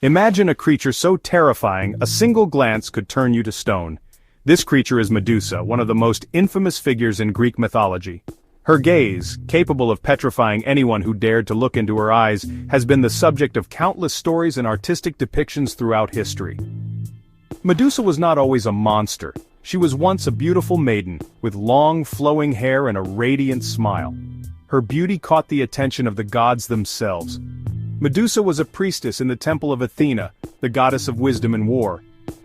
Imagine a creature so terrifying, a single glance could turn you to stone. This creature is Medusa, one of the most infamous figures in Greek mythology. Her gaze, capable of petrifying anyone who dared to look into her eyes, has been the subject of countless stories and artistic depictions throughout history. Medusa was not always a monster. She was once a beautiful maiden, with long, flowing hair and a radiant smile. Her beauty caught the attention of the gods themselves. Medusa was a priestess in the temple of Athena, the goddess of wisdom and war.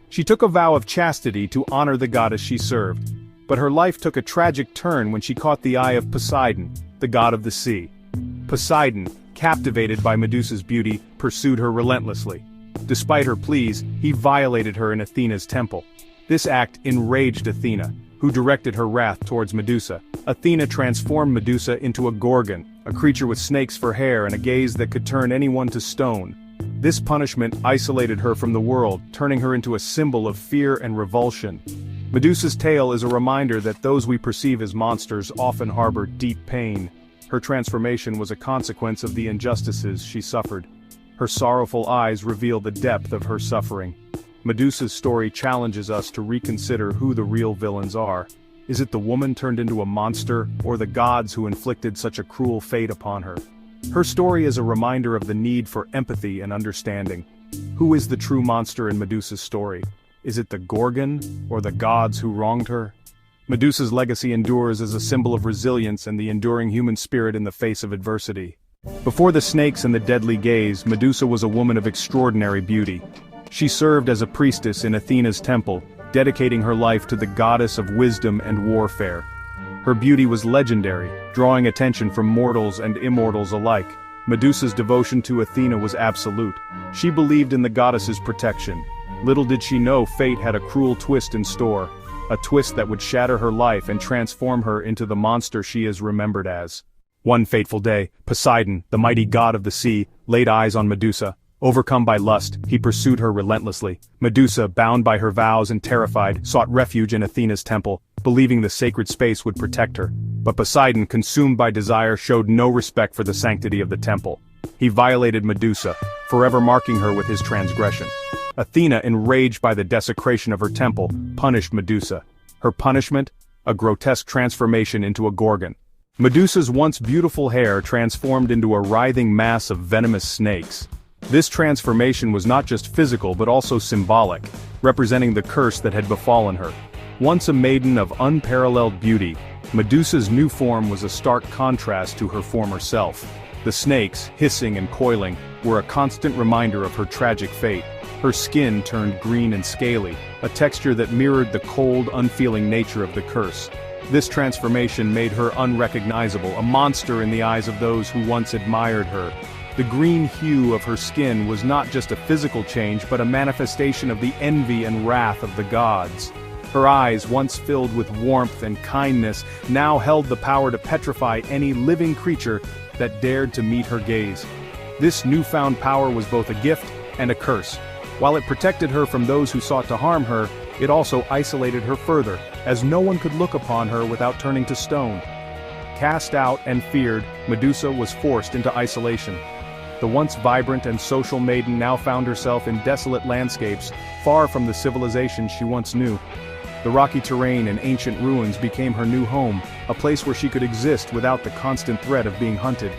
She took a vow of chastity to honor the goddess she served. But her life took a tragic turn when she caught the eye of Poseidon, the god of the sea. Poseidon, captivated by Medusa's beauty, pursued her relentlessly. Despite her pleas, he violated her in Athena's temple. This act enraged Athena, who directed her wrath towards Medusa. Athena transformed Medusa into a Gorgon, a creature with snakes for hair and a gaze that could turn anyone to stone. This punishment isolated her from the world, turning her into a symbol of fear and revulsion. Medusa's tale is a reminder that those we perceive as monsters often harbor deep pain. Her transformation was a consequence of the injustices she suffered. Her sorrowful eyes reveal the depth of her suffering. Medusa's story challenges us to reconsider who the real villains are. Is it the woman turned into a monster, or the gods who inflicted such a cruel fate upon her? Her story is a reminder of the need for empathy and understanding. Who is the true monster in Medusa's story? Is it the Gorgon, or the gods who wronged her? Medusa's legacy endures as a symbol of resilience and the enduring human spirit in the face of adversity. Before the snakes and the deadly gaze, Medusa was a woman of extraordinary beauty. She served as a priestess in Athena's temple, dedicating her life to the goddess of wisdom and warfare. Her beauty was legendary, drawing attention from mortals and immortals alike. Medusa's devotion to Athena was absolute. She believed in the goddess's protection. Little did she know fate had a cruel twist in store, a twist that would shatter her life and transform her into the monster she is remembered as. One fateful day, Poseidon, the mighty god of the sea, laid eyes on Medusa. Overcome by lust, he pursued her relentlessly. Medusa, bound by her vows and terrified, sought refuge in Athena's temple, believing the sacred space would protect her. But Poseidon, consumed by desire, showed no respect for the sanctity of the temple. He violated Medusa, forever marking her with his transgression. Athena, enraged by the desecration of her temple, punished Medusa. Her punishment? A grotesque transformation into a Gorgon. Medusa's once beautiful hair transformed into a writhing mass of venomous snakes. This transformation was not just physical but also symbolic, representing the curse that had befallen her. Once a maiden of unparalleled beauty, Medusa's new form was a stark contrast to her former self. The snakes, hissing and coiling, were a constant reminder of her tragic fate. Her skin turned green and scaly, a texture that mirrored the cold, unfeeling nature of the curse. This transformation made her unrecognizable, a monster in the eyes of those who once admired her. The green hue of her skin was not just a physical change but a manifestation of the envy and wrath of the gods. Her eyes, once filled with warmth and kindness, now held the power to petrify any living creature that dared to meet her gaze. This newfound power was both a gift and a curse. While it protected her from those who sought to harm her, it also isolated her further, as no one could look upon her without turning to stone. Cast out and feared, Medusa was forced into isolation. The once vibrant and social maiden now found herself in desolate landscapes, far from the civilization she once knew. The rocky terrain and ancient ruins became her new home, a place where she could exist without the constant threat of being hunted.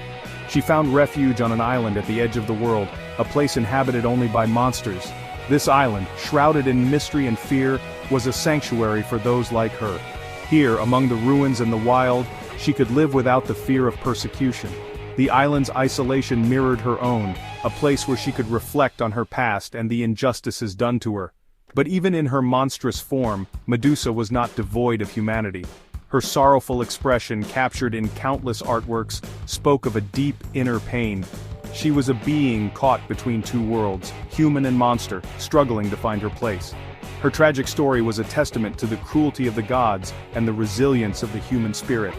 She found refuge on an island at the edge of the world, a place inhabited only by monsters. This island, shrouded in mystery and fear, was a sanctuary for those like her. Here, among the ruins and the wild, she could live without the fear of persecution. The island's isolation mirrored her own, a place where she could reflect on her past and the injustices done to her. But even in her monstrous form, Medusa was not devoid of humanity. Her sorrowful expression, captured in countless artworks, spoke of a deep inner pain. She was a being caught between two worlds, human and monster, struggling to find her place. Her tragic story was a testament to the cruelty of the gods and the resilience of the human spirit.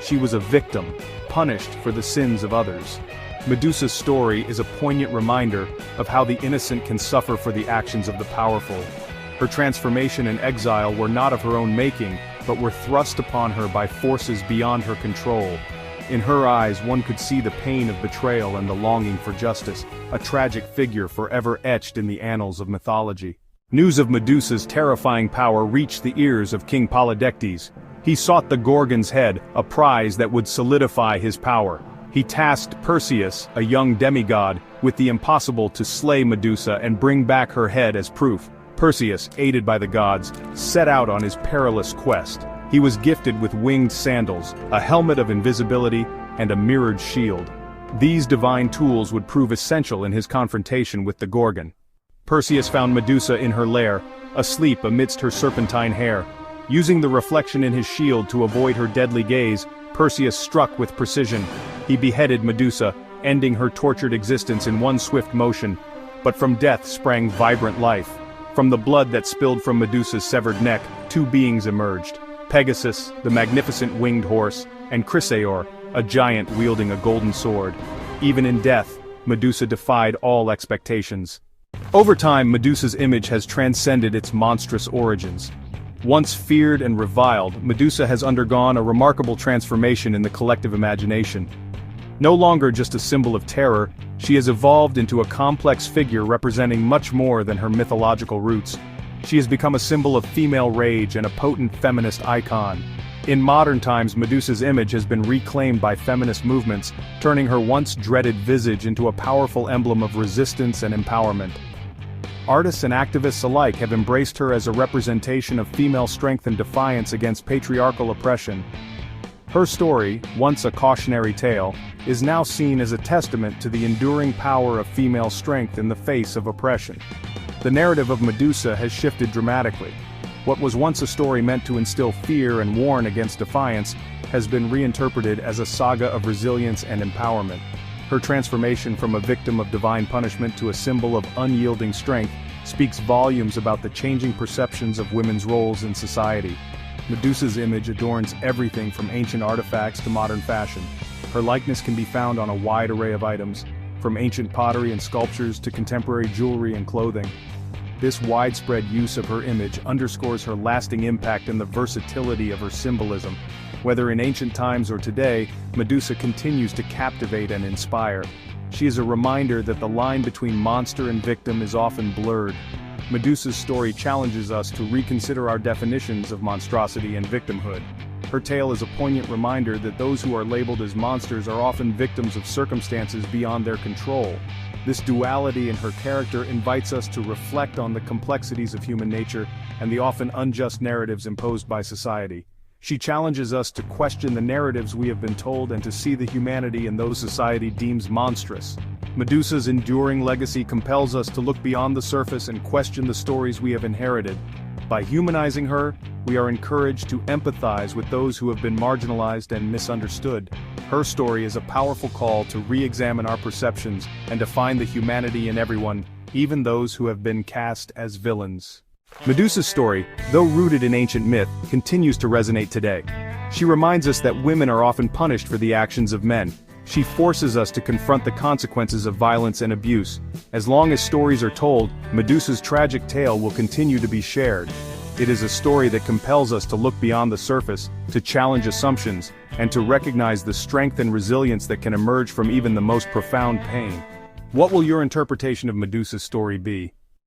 She was a victim, punished for the sins of others. Medusa's story is a poignant reminder of how the innocent can suffer for the actions of the powerful. Her transformation and exile were not of her own making, but were thrust upon her by forces beyond her control. In her eyes one could see the pain of betrayal and the longing for justice, a tragic figure forever etched in the annals of mythology. News of Medusa's terrifying power reached the ears of King Polydectes. He sought the Gorgon's head, a prize that would solidify his power. He tasked Perseus, a young demigod, with the impossible to slay Medusa and bring back her head as proof. Perseus, aided by the gods, set out on his perilous quest. He was gifted with winged sandals, a helmet of invisibility, and a mirrored shield. These divine tools would prove essential in his confrontation with the Gorgon. Perseus found Medusa in her lair, asleep amidst her serpentine hair. Using the reflection in his shield to avoid her deadly gaze, Perseus struck with precision. He beheaded Medusa, ending her tortured existence in one swift motion. But from death sprang vibrant life. From the blood that spilled from Medusa's severed neck, two beings emerged. Pegasus, the magnificent winged horse, and Chrysaor, a giant wielding a golden sword. Even in death, Medusa defied all expectations. Over time, Medusa's image has transcended its monstrous origins. Once feared and reviled, Medusa has undergone a remarkable transformation in the collective imagination. No longer just a symbol of terror, she has evolved into a complex figure representing much more than her mythological roots. She has become a symbol of female rage and a potent feminist icon. In modern times, Medusa's image has been reclaimed by feminist movements, turning her once dreaded visage into a powerful emblem of resistance and empowerment. Artists and activists alike have embraced her as a representation of female strength and defiance against patriarchal oppression. Her story, once a cautionary tale, is now seen as a testament to the enduring power of female strength in the face of oppression. The narrative of Medusa has shifted dramatically. What was once a story meant to instill fear and warn against defiance has been reinterpreted as a saga of resilience and empowerment. Her transformation from a victim of divine punishment to a symbol of unyielding strength speaks volumes about the changing perceptions of women's roles in society. Medusa's image adorns everything from ancient artifacts to modern fashion. Her likeness can be found on a wide array of items, from ancient pottery and sculptures to contemporary jewelry and clothing. This widespread use of her image underscores her lasting impact and the versatility of her symbolism. Whether in ancient times or today, Medusa continues to captivate and inspire. She is a reminder that the line between monster and victim is often blurred. Medusa's story challenges us to reconsider our definitions of monstrosity and victimhood. Her tale is a poignant reminder that those who are labeled as monsters are often victims of circumstances beyond their control. This duality in her character invites us to reflect on the complexities of human nature and the often unjust narratives imposed by society. She challenges us to question the narratives we have been told and to see the humanity in those society deems monstrous. Medusa's enduring legacy compels us to look beyond the surface and question the stories we have inherited. By humanizing her, we are encouraged to empathize with those who have been marginalized and misunderstood. Her story is a powerful call to re-examine our perceptions and to find the humanity in everyone, even those who have been cast as villains. Medusa's story, though rooted in ancient myth, continues to resonate today. She reminds us that women are often punished for the actions of men. She forces us to confront the consequences of violence and abuse. As long as stories are told, Medusa's tragic tale will continue to be shared. It is a story that compels us to look beyond the surface, to challenge assumptions, and to recognize the strength and resilience that can emerge from even the most profound pain. What will your interpretation of Medusa's story be?